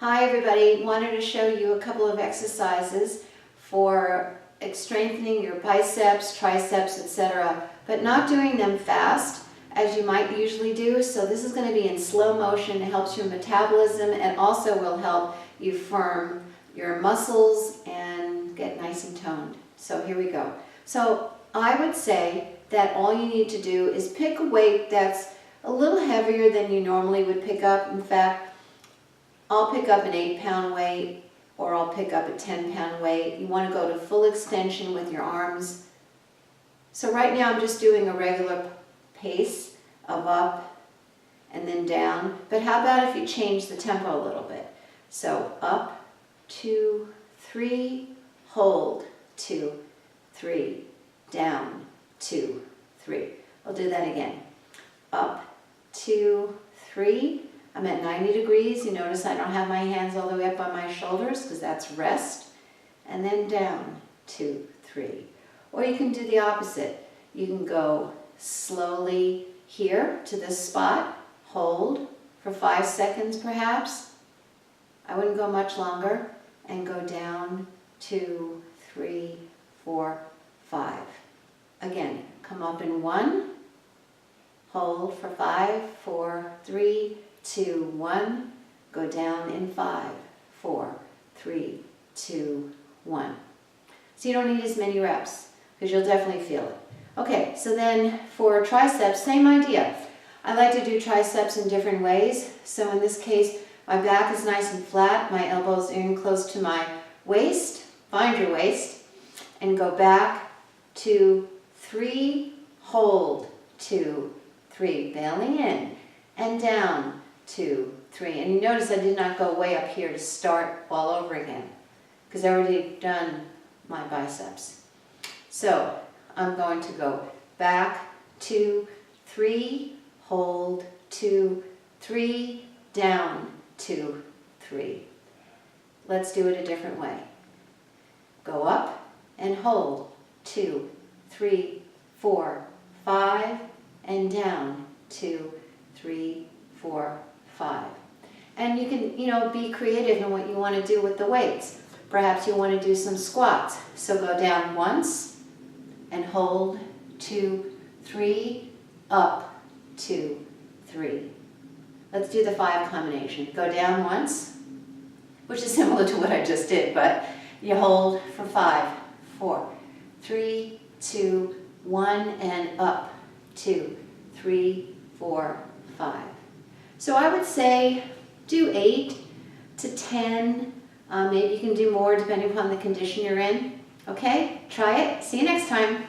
Hi everybody, wanted to show you a couple of exercises for strengthening your biceps, triceps, etc. but not doing them fast as you might usually do. So this is going to be in slow motion. It helps your metabolism and also will help you firm your muscles and get nice and toned. So here we go. So I would say that all you need to do is pick a weight that's a little heavier than you normally would pick up. In fact, I'll pick up an 8-pound weight or I'll pick up a 10-pound weight. You want to go to full extension with your arms. So right now I'm just doing a regular pace of up and then down. But how about if you change the tempo a little bit? So up, 2, 3, hold, 2, 3, down, 2, 3. I'll do that again. Up, 2, 3. I'm at 90 degrees. You notice I don't have my hands all the way up on my shoulders because that's rest. And then down, 2, 3. Or you can do the opposite. You can go slowly here to this spot, hold for 5 seconds perhaps. I wouldn't go much longer. And go down, 2, 3, 4, 5. Again, come up in 1, hold for 5, 4, 3, 2, 1, go down in 5, 4, 3, 2, 1. So you don't need as many reps because you'll definitely feel it. Okay, so then for triceps, same idea. I like to do triceps in different ways. So in this case, my back is nice and flat, my elbows are in close to my waist. Find your waist and go back, 2, 3, hold, 2, 3, belly in and down, 2, 3. And you notice I did not go way up here to start all over again because I already done my biceps. So I'm going to go back, 2, 3, hold, 2, 3, down, 2, 3. Let's do it a different way. Go up and hold, 2, 3, 4, 5, and down, 2, 3, 4, 5. And you can, be creative in what you want to do with the weights. Perhaps you want to do some squats. So go down once and hold, 2, 3, up, 2, 3. Let's do the 5 combination. Go down once, which is similar to what I just did, but you hold for 5, 4, 3, 2, 1, and up, 2, 3, 4, 5. So I would say do 8 to 10. Maybe you can do more depending upon the condition you're in. Okay, try it. See you next time.